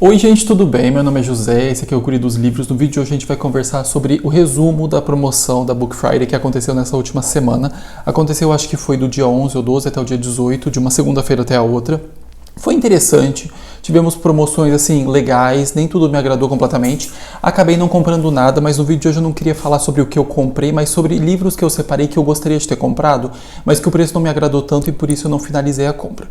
Oi gente, tudo bem? Meu nome é José, esse aqui é o Guri dos Livros. No vídeo de hoje a gente vai conversar sobre o resumo da promoção da Book Friday que aconteceu nessa última semana. Aconteceu, acho que foi do dia 11 ou 12 até o dia 18, de uma segunda-feira até a outra. Foi interessante, tivemos promoções assim legais, nem tudo me agradou completamente. Acabei não comprando nada, mas no vídeo de hoje eu não queria falar sobre o que eu comprei, mas sobre livros que eu separei que eu gostaria de ter comprado, mas que o preço não me agradou tanto e por isso eu não finalizei a compra.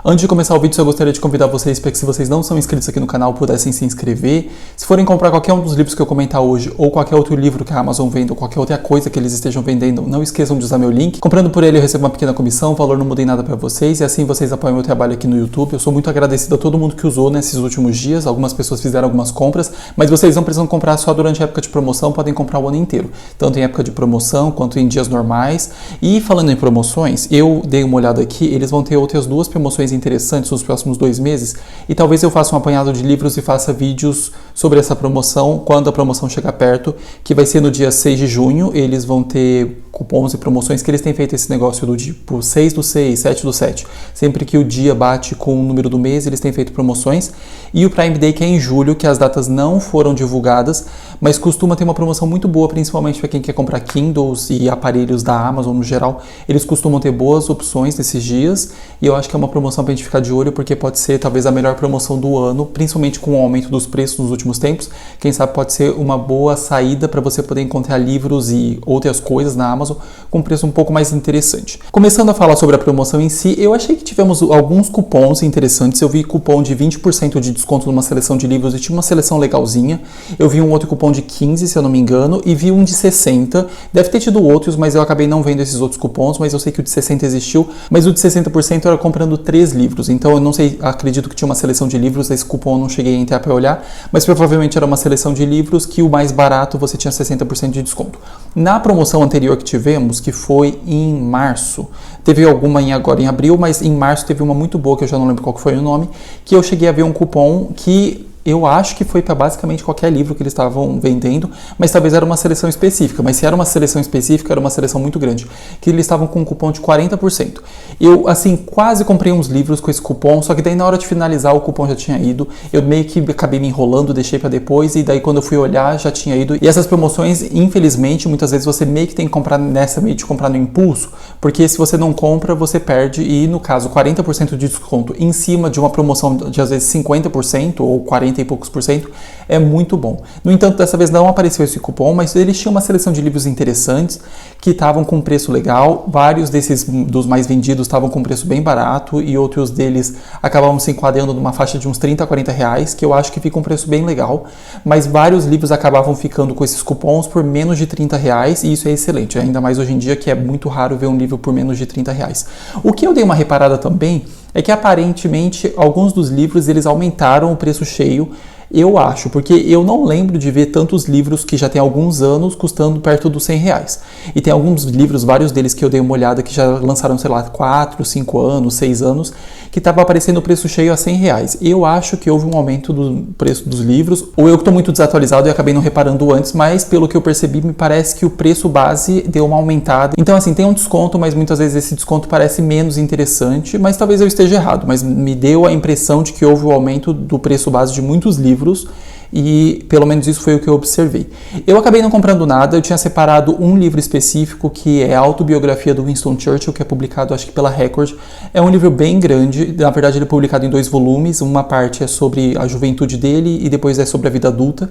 Antes de começar o vídeo, eu gostaria de convidar vocês para que, se vocês não são inscritos aqui no canal, pudessem se inscrever. Se forem comprar qualquer um dos livros que eu comentar hoje, ou qualquer outro livro que a Amazon venda, ou qualquer outra coisa que eles estejam vendendo, não esqueçam de usar meu link. Comprando por ele eu recebo uma pequena comissão, o valor não muda em nada para vocês, e assim vocês apoiam meu trabalho aqui no YouTube. Eu sou muito agradecido a todo mundo que usou nesses últimos dias. Algumas pessoas fizeram algumas compras, mas vocês não precisam comprar só durante a época de promoção, podem comprar o ano inteiro. Tanto em época de promoção, quanto em dias normais. E falando em promoções, eu dei uma olhada aqui, eles vão ter outras duas promoções interessantes nos próximos 2 meses, e talvez eu faça um apanhado de livros e faça vídeos sobre essa promoção quando a promoção chegar perto, que vai ser no dia 6 de junho. Eles vão ter cupons e promoções que eles têm feito esse negócio do tipo 6 do 6, 7 do 7. Sempre que o dia bate com o número do mês, eles têm feito promoções. E o Prime Day, que é em julho, que as datas não foram divulgadas, mas costuma ter uma promoção muito boa, principalmente para quem quer comprar Kindles e aparelhos da Amazon no geral. Eles costumam ter boas opções nesses dias, e eu acho que é uma promoção para a gente ficar de olho, porque pode ser talvez a melhor promoção do ano, principalmente com o aumento dos preços nos últimos tempos. Quem sabe pode ser uma boa saída para você poder encontrar livros e outras coisas na Amazon com um preço um pouco mais interessante. Começando a falar sobre a promoção em si, eu achei que tivemos alguns cupons interessantes. Eu vi cupom de 20% de desconto numa seleção de livros e tinha uma seleção legalzinha. Eu vi um outro cupom de 15, se eu não me engano, e vi um de 60. Deve ter tido outros, mas eu acabei não vendo esses outros cupons, mas eu sei que o de 60 existiu, mas o de 60% era comprando 3 livros. Então eu não sei, acredito que tinha uma seleção de livros, esse cupom eu não cheguei a entrar para olhar, mas provavelmente era uma seleção de livros que o mais barato você tinha 60% de desconto. Na promoção anterior que tivemos, que foi em março, teve alguma agora em abril, mas em março teve uma muito boa, que eu já não lembro qual foi o nome, que eu cheguei a ver um cupom que eu acho que foi para basicamente qualquer livro que eles estavam vendendo, mas talvez era uma seleção específica. Mas se era uma seleção específica, era uma seleção muito grande, que eles estavam com um cupom de 40%. Eu, assim, quase comprei uns livros com esse cupom, só que daí na hora de finalizar o cupom já tinha ido. Eu meio que acabei me enrolando, deixei para depois, e daí quando eu fui olhar já tinha ido. E essas promoções, infelizmente, muitas vezes você meio que tem que comprar nessa, meio de comprar no impulso, porque se você não compra, você perde. E no caso, 40% de desconto em cima de uma promoção de às vezes 50% ou 40 e poucos por cento, é muito bom. No entanto, dessa vez não apareceu esse cupom, mas eles tinham uma seleção de livros interessantes que estavam com preço legal. Vários desses dos mais vendidos estavam com preço bem barato, e outros deles acabavam se enquadrando numa faixa de uns 30 a 40 reais, que eu acho que fica um preço bem legal, mas vários livros acabavam ficando com esses cupons por menos de 30 reais, e isso é excelente, ainda mais hoje em dia, que é muito raro ver um livro por menos de 30 reais. O que eu dei uma reparada também é que aparentemente alguns dos livros eles aumentaram o preço cheio, eu acho, porque eu não lembro de ver tantos livros que já tem alguns anos custando perto dos 100 reais. E tem alguns livros, vários deles que eu dei uma olhada, que já lançaram, sei lá, 4, 5 anos, 6 anos, que estava aparecendo o preço cheio a 100 reais. Eu acho que houve um aumento do preço dos livros, ou eu que estou muito desatualizado e acabei não reparando antes, mas pelo que eu percebi, me parece que o preço base deu uma aumentada. Então, assim, tem um desconto, mas muitas vezes esse desconto parece menos interessante, mas talvez eu esteja errado, mas me deu a impressão de que houve um aumento do preço base de muitos livros, e pelo menos isso foi o que eu observei. Eu acabei não comprando nada, eu tinha separado um livro específico, que é a autobiografia do Winston Churchill, que é publicado acho que pela Record. É um livro bem grande, na verdade ele é publicado em 2 volumes, uma parte é sobre a juventude dele e depois é sobre a vida adulta.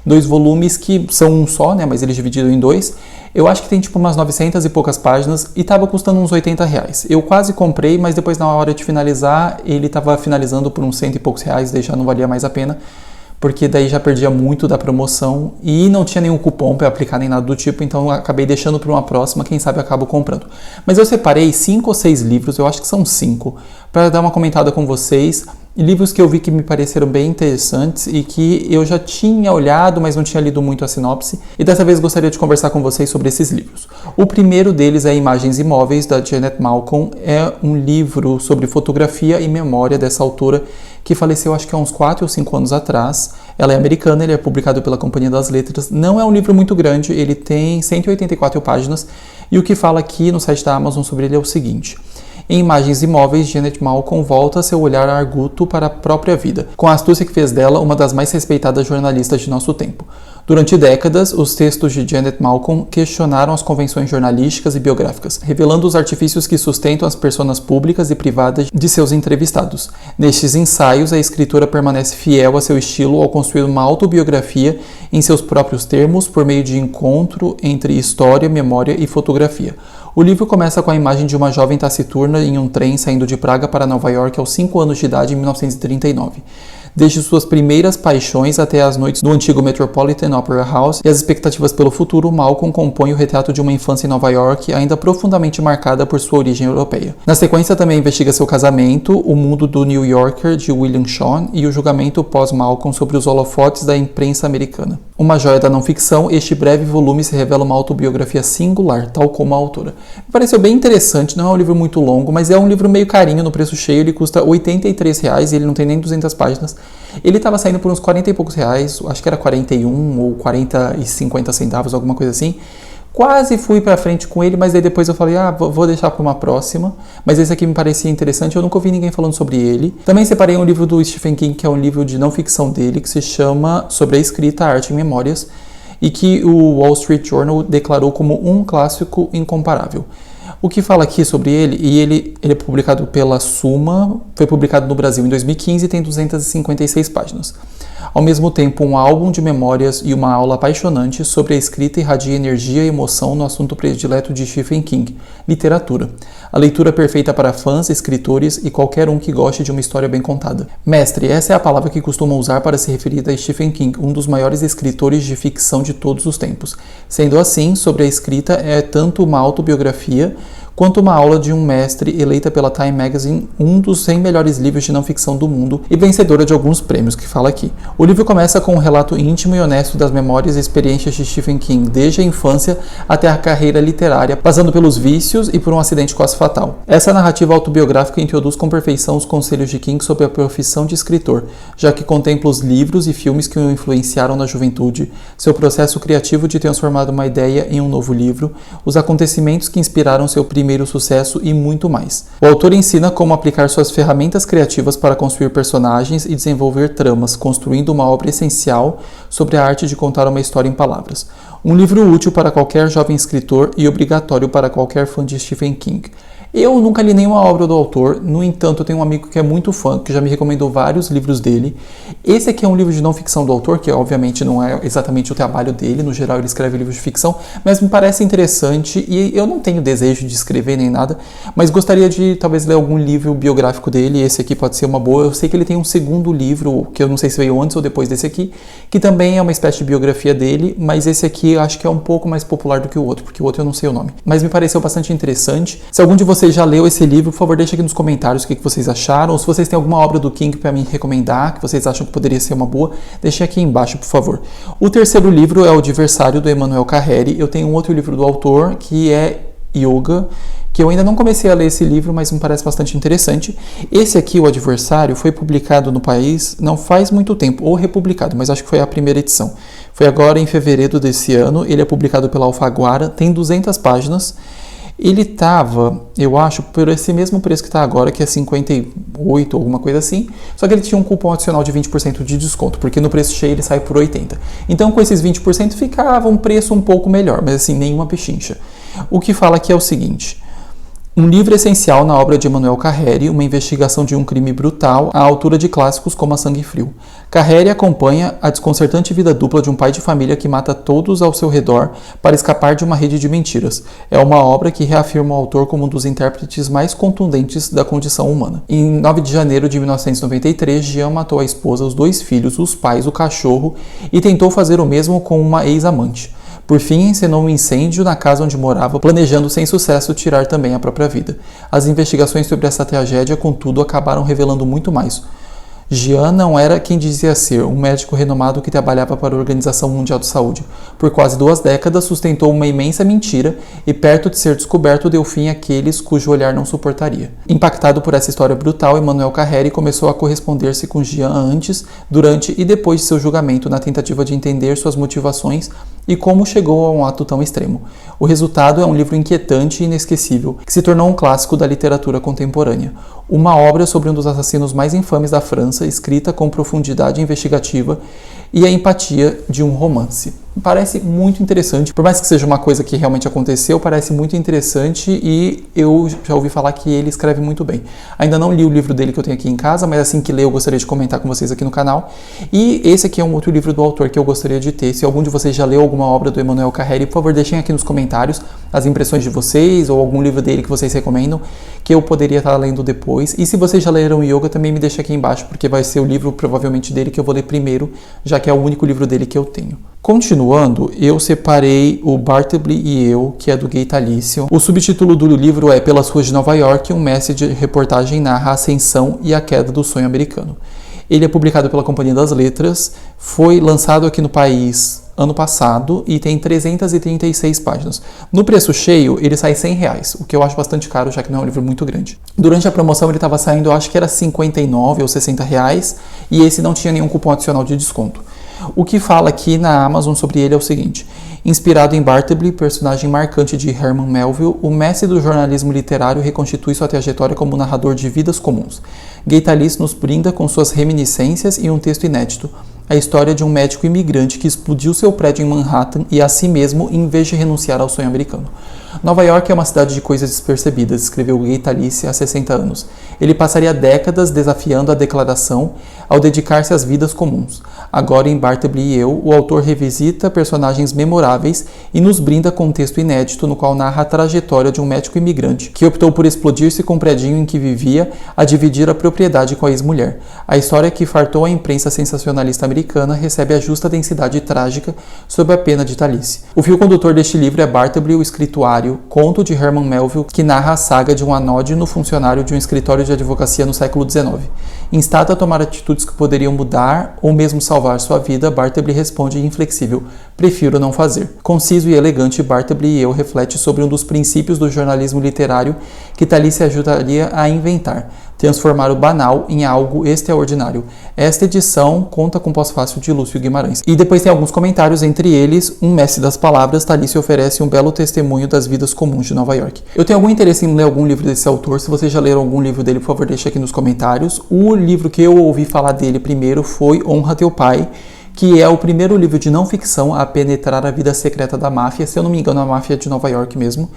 2 volumes que são um só, né, mas ele é dividido em 2. Eu acho que tem tipo umas 900 e poucas páginas e estava custando uns 80 reais. Eu quase comprei, mas depois na hora de finalizar, ele estava finalizando por uns 100 e poucos reais, daí já não valia mais a pena, porque daí já perdia muito da promoção e não tinha nenhum cupom para aplicar nem nada do tipo, então acabei deixando para uma próxima, quem sabe eu acabo comprando. Mas eu separei 5 ou 6 livros, eu acho que são 5, para dar uma comentada com vocês, livros que eu vi que me pareceram bem interessantes e que eu já tinha olhado, mas não tinha lido muito a sinopse, e dessa vez gostaria de conversar com vocês sobre esses livros. O primeiro deles é Imagens Imóveis, da Janet Malcolm. É um livro sobre fotografia e memória dessa autora, que faleceu acho que há uns 4 ou 5 anos atrás. Ela é americana, ele é publicado pela Companhia das Letras. Não é um livro muito grande, ele tem 184 páginas, e o que fala aqui no site da Amazon sobre ele é o seguinte: Em Imagens Imóveis, Janet Malcolm volta seu olhar arguto para a própria vida, com a astúcia que fez dela uma das mais respeitadas jornalistas de nosso tempo. Durante décadas, os textos de Janet Malcolm questionaram as convenções jornalísticas e biográficas, revelando os artifícios que sustentam as personas públicas e privadas de seus entrevistados. Nestes ensaios, a escritora permanece fiel a seu estilo ao construir uma autobiografia em seus próprios termos, por meio de encontro entre história, memória e fotografia. O livro começa com a imagem de uma jovem taciturna em um trem saindo de Praga para Nova York aos 5 anos de idade em 1939. Desde suas primeiras paixões até as noites do antigo Metropolitan Opera House e as expectativas pelo futuro, Malcolm compõe o retrato de uma infância em Nova York ainda profundamente marcada por sua origem europeia. Na sequência também investiga seu casamento, o mundo do New Yorker de William Shawn e o julgamento pós-Malcolm sobre os holofotes da imprensa americana. Uma joia da não-ficção, este breve volume se revela uma autobiografia singular, tal como a autora. Me pareceu bem interessante, não é um livro muito longo, mas é um livro meio carinho no preço cheio, ele custa R$ 83 e ele não tem nem 200 páginas. Ele estava saindo por uns 40 e poucos reais, acho que era 41 ou 40 e 50 centavos, alguma coisa assim. Quase fui pra frente com ele, mas aí depois eu falei, vou deixar para uma próxima. Mas esse aqui me parecia interessante, eu nunca ouvi ninguém falando sobre ele. Também separei um livro do Stephen King, que é um livro de não ficção dele, que se chama Sobre a Escrita, Arte e Memórias, e que o Wall Street Journal declarou como um clássico incomparável. O que fala aqui sobre ele, e ele é publicado pela Suma, foi publicado no Brasil em 2015 e tem 256 páginas. Ao mesmo tempo, um álbum de memórias e uma aula apaixonante sobre a escrita irradia energia e emoção no assunto predileto de Stephen King, literatura. A leitura perfeita para fãs, escritores e qualquer um que goste de uma história bem contada. Mestre, essa é a palavra que costumam usar para se referir a Stephen King, um dos maiores escritores de ficção de todos os tempos. Sendo assim, Sobre a Escrita é tanto uma autobiografia quanto uma aula de um mestre eleita pela Time Magazine, um dos 100 melhores livros de não ficção do mundo e vencedora de alguns prêmios, que fala aqui. O livro começa com um relato íntimo e honesto das memórias e experiências de Stephen King, desde a infância até a carreira literária, passando pelos vícios e por um acidente quase fatal. Essa narrativa autobiográfica introduz com perfeição os conselhos de King sobre a profissão de escritor, já que contempla os livros e filmes que o influenciaram na juventude, seu processo criativo de transformar uma ideia em um novo livro, os acontecimentos que inspiraram seu primeiro sucesso e muito mais. O autor ensina como aplicar suas ferramentas criativas para construir personagens e desenvolver tramas, construindo uma obra essencial sobre a arte de contar uma história em palavras. Um livro útil para qualquer jovem escritor e obrigatório para qualquer fã de Stephen King. Eu nunca li nenhuma obra do autor, no entanto eu tenho um amigo que é muito fã, que já me recomendou vários livros dele. Esse aqui é um livro de não ficção do autor, que obviamente não é exatamente o trabalho dele, no geral ele escreve livros de ficção, mas me parece interessante e eu não tenho desejo de escrever nem nada, mas gostaria de talvez ler algum livro biográfico dele, esse aqui pode ser uma boa. Eu sei que ele tem um segundo livro, que eu não sei se veio antes ou depois desse aqui, que também é uma espécie de biografia dele, mas esse aqui eu acho que é um pouco mais popular do que o outro, porque o outro eu não sei o nome. Mas me pareceu bastante interessante. Se algum de vocês já leu esse livro, por favor, deixa aqui nos comentários o que vocês acharam, ou se vocês têm alguma obra do King para me recomendar, que vocês acham que poderia ser uma boa, deixem aqui embaixo, por favor. O terceiro livro é O Adversário, do Emmanuel Carreri. Eu tenho um outro livro do autor, que é Yoga, que eu ainda não comecei a ler esse livro, mas me parece bastante interessante. Esse aqui, O Adversário, foi publicado no país não faz muito tempo, ou republicado, mas acho que foi a primeira edição. Foi agora em fevereiro desse ano, ele é publicado pela Alfaguara, tem 200 páginas. Ele estava, eu acho, por esse mesmo preço que está agora, que é 58 ou alguma coisa assim, só que ele tinha um cupom adicional de 20% de desconto, porque no preço cheio ele sai por 80. Então com esses 20% ficava um preço um pouco melhor, mas assim, nenhuma pechincha. O que fala aqui é o seguinte: um livro essencial na obra de Emmanuel Carreri, uma investigação de um crime brutal à altura de clássicos como A Sangue Frio. Carreri acompanha a desconcertante vida dupla de um pai de família que mata todos ao seu redor para escapar de uma rede de mentiras. É uma obra que reafirma o autor como um dos intérpretes mais contundentes da condição humana. Em 9 de janeiro de 1993, Jean matou a esposa, os 2 filhos, os pais, o cachorro e tentou fazer o mesmo com uma ex-amante. Por fim, encenou um incêndio na casa onde morava, planejando sem sucesso tirar também a própria vida. As investigações sobre essa tragédia, contudo, acabaram revelando muito mais. Jian não era quem dizia ser, um médico renomado que trabalhava para a Organização Mundial de Saúde. Por quase 2 décadas sustentou uma imensa mentira e, perto de ser descoberto, deu fim àqueles cujo olhar não suportaria. Impactado por essa história brutal, Emmanuel Carreri começou a corresponder-se com Jian antes, durante e depois de seu julgamento, na tentativa de entender suas motivações e como chegou a um ato tão extremo. O resultado é um livro inquietante e inesquecível, que se tornou um clássico da literatura contemporânea. Uma obra sobre um dos assassinos mais infames da França, escrita com profundidade investigativa e a empatia de um romance. Parece muito interessante, por mais que seja uma coisa que realmente aconteceu, parece muito interessante e eu já ouvi falar que ele escreve muito bem. Ainda não li o livro dele que eu tenho aqui em casa, mas assim que ler eu gostaria de comentar com vocês aqui no canal. E esse aqui é um outro livro do autor que eu gostaria de ter. Se algum de vocês já leu alguma obra do Emmanuel Carreri, por favor deixem aqui nos comentários as impressões de vocês ou algum livro dele que vocês recomendam, que eu poderia estar lendo depois. E se vocês já leram Yoga, também me deixa aqui embaixo, porque vai ser o livro provavelmente dele que eu vou ler primeiro, já que é o único livro dele que eu tenho. Continuando, eu separei o Bartleby e Eu, que é do Gay Talício. O subtítulo do livro é Pelas Ruas de Nova York, um mestre de reportagem narra a ascensão e a queda do sonho americano. Ele é publicado pela Companhia das Letras, foi lançado aqui no país ano passado e tem 336 páginas. No preço cheio, ele sai R$100, o que eu acho bastante caro, já que não é um livro muito grande. Durante a promoção, ele estava saindo, eu acho que era R$59 ou R$60, e esse não tinha nenhum cupom adicional de desconto. O que fala aqui na Amazon sobre ele é o seguinte: inspirado em Bartleby, personagem marcante de Herman Melville, o mestre do jornalismo literário reconstitui sua trajetória como narrador de vidas comuns. Gay Talício nos brinda com suas reminiscências e um texto inédito, a história de um médico imigrante que explodiu seu prédio em Manhattan e a si mesmo em vez de renunciar ao sonho americano. Nova York é uma cidade de coisas despercebidas, escreveu Gay Talício há 60 anos. Ele passaria décadas desafiando a declaração ao dedicar-se às vidas comuns. Agora, em Bartleby e Eu, o autor revisita personagens memoráveis e nos brinda com um texto inédito no qual narra a trajetória de um médico imigrante que optou por explodir-se com o predinho em que vivia a dividir a propriedade com a ex-mulher. A história que fartou a imprensa sensacionalista americana recebe a justa densidade trágica sob a pena de Talício. O fio condutor deste livro é Bartleby, o escrituário, conto de Herman Melville, que narra a saga de um anódino funcionário de um escritório de advocacia no século XIX. Instado a tomar atitudes que poderiam mudar ou mesmo salvar sua vida, Bartleby responde inflexível: prefiro não fazer. Conciso e elegante, Bartleby e Eu reflete sobre um dos princípios do jornalismo literário que Talício ajudaria a inventar: transformar o banal em algo extraordinário. Esta edição conta com pós-fácil de Lúcio Guimarães. E depois tem alguns comentários, entre eles, um mestre das palavras. Talício oferece um belo testemunho das vidas comuns de Nova York. Eu tenho algum interesse em ler algum livro desse autor. Se vocês já leram algum livro dele, por favor, deixa aqui nos comentários. O livro que eu ouvi falar dele primeiro foi Honra Teu Pai, que é o primeiro livro de não ficção a penetrar a vida secreta da máfia, se eu não me engano, a máfia de Nova York mesmo.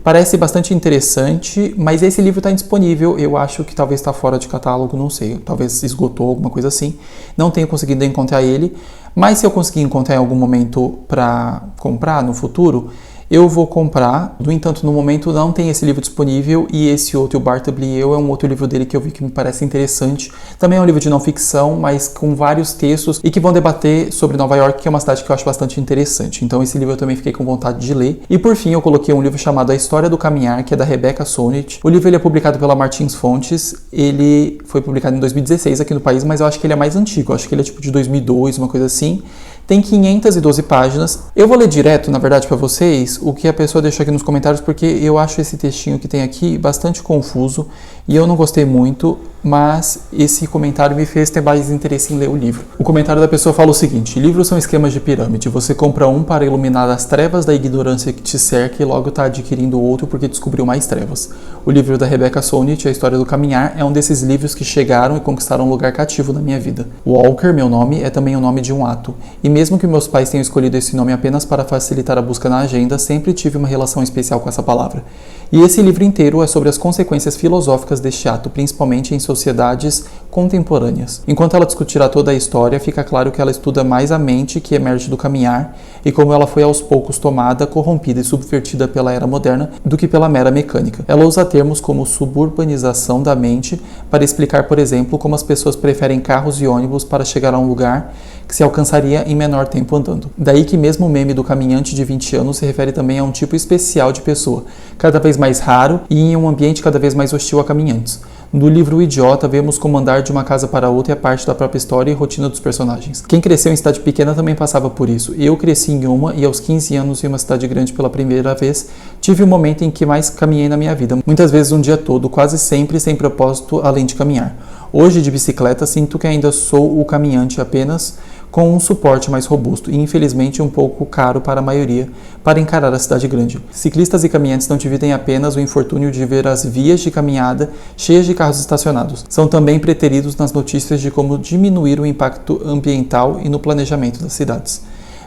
Parece bastante interessante, mas esse livro está indisponível. Eu acho que talvez está fora de catálogo, não sei. Talvez esgotou, alguma coisa assim. Não tenho conseguido encontrar ele, mas se eu conseguir encontrar em algum momento para comprar no futuro, eu vou comprar. No entanto, no momento não tem esse livro disponível, e esse outro, o Bartleby e Eu, é um outro livro dele que eu vi que me parece interessante. Também é um livro de não ficção, mas com vários textos e que vão debater sobre Nova York, que é uma cidade que eu acho bastante interessante. Então esse livro eu também fiquei com vontade de ler. E por fim, eu coloquei um livro chamado A História do Caminhar, que é da Rebecca Solnit. O livro ele é publicado pela Martins Fontes. Ele foi publicado em 2016 aqui no país, mas eu acho que ele é mais antigo. Eu acho que ele é tipo de 2002, uma coisa assim. Tem 512 páginas. Eu vou ler direto, na verdade, para vocês o que a pessoa deixou aqui nos comentários, porque eu acho esse textinho que tem aqui bastante confuso e eu não gostei muito, mas esse comentário me fez ter mais interesse em ler o livro. O comentário da pessoa fala o seguinte: livros são esquemas de pirâmide. Você compra um para iluminar as trevas da ignorância que te cerca e logo está adquirindo outro porque descobriu mais trevas. O livro da Rebecca Solnit, A História do Caminhar, é um desses livros que chegaram e conquistaram um lugar cativo na minha vida. Walker, meu nome, é também o nome de um ato. E mesmo que meus pais tenham escolhido esse nome apenas para facilitar a busca na agenda, sempre tive uma relação especial com essa palavra. E esse livro inteiro é sobre as consequências filosóficas deste ato, principalmente em sociedades contemporâneas. Enquanto ela discutirá toda a história, fica claro que ela estuda mais a mente que emerge do caminhar e como ela foi aos poucos tomada, corrompida e subvertida pela era moderna do que pela mera mecânica. Ela usa termos como suburbanização da mente para explicar, por exemplo, como as pessoas preferem carros e ônibus para chegar a um lugar que se alcançaria em menor tempo andando. Daí que mesmo o meme do caminhante de 20 anos se refere também a um tipo especial de pessoa, cada vez mais raro e em um ambiente cada vez mais hostil a caminhantes. No livro O Idiota, vemos como andar de uma casa para outra é parte da própria história e rotina dos personagens. Quem cresceu em cidade pequena também passava por isso. Eu cresci em uma e aos 15 anos em uma cidade grande pela primeira vez, tive um momento em que mais caminhei na minha vida. Muitas vezes um dia todo, quase sempre sem propósito além de caminhar. Hoje, de bicicleta, sinto que ainda sou o caminhante apenas com um suporte mais robusto e, infelizmente, um pouco caro para a maioria para encarar a cidade grande. Ciclistas e caminhantes não dividem apenas o infortúnio de ver as vias de caminhada cheias de carros estacionados. São também preteridos nas notícias de como diminuir o impacto ambiental e no planejamento das cidades.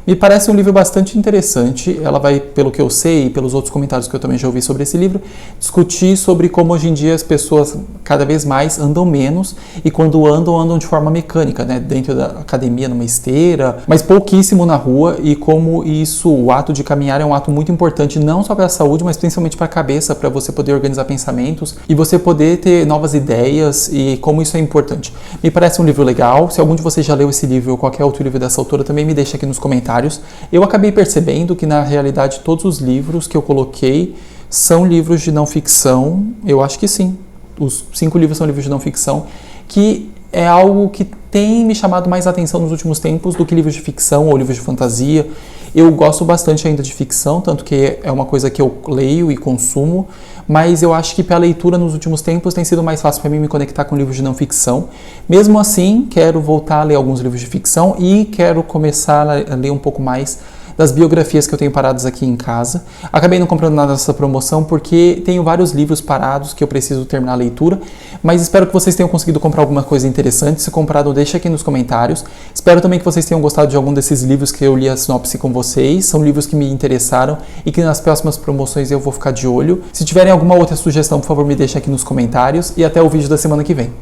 Me parece um livro bastante interessante. Ela vai, pelo que eu sei e pelos outros comentários que eu também já ouvi sobre esse livro, discutir sobre como hoje em dia as pessoas cada vez mais andam menos e quando andam de forma mecânica, né? Dentro da academia, numa esteira, mas pouquíssimo na rua, e como isso, o ato de caminhar é um ato muito importante não só para a saúde, mas principalmente para a cabeça, para você poder organizar pensamentos e você poder ter novas ideias e como isso é importante. Me parece um livro legal. Se algum de vocês já leu esse livro ou qualquer outro livro dessa autora, também me deixa aqui nos comentários. Eu acabei percebendo que, na realidade, todos os livros que eu coloquei são livros de não ficção. Eu acho que sim. Os 5 livros são livros de não ficção, que é algo que tem me chamado mais atenção nos últimos tempos do que livros de ficção ou livros de fantasia. Eu gosto bastante ainda de ficção, tanto que é uma coisa que eu leio e consumo, mas eu acho que para a leitura nos últimos tempos tem sido mais fácil para mim me conectar com livros de não ficção. Mesmo assim, quero voltar a ler alguns livros de ficção e quero começar a ler um pouco mais das biografias que eu tenho paradas aqui em casa. Acabei não comprando nada nessa promoção porque tenho vários livros parados que eu preciso terminar a leitura, mas espero que vocês tenham conseguido comprar alguma coisa interessante. Se comprado, deixa aqui nos comentários. Espero também que vocês tenham gostado de algum desses livros que eu li a sinopse com vocês. São livros que me interessaram e que nas próximas promoções eu vou ficar de olho. Se tiverem alguma outra sugestão, por favor, me deixa aqui nos comentários e até o vídeo da semana que vem.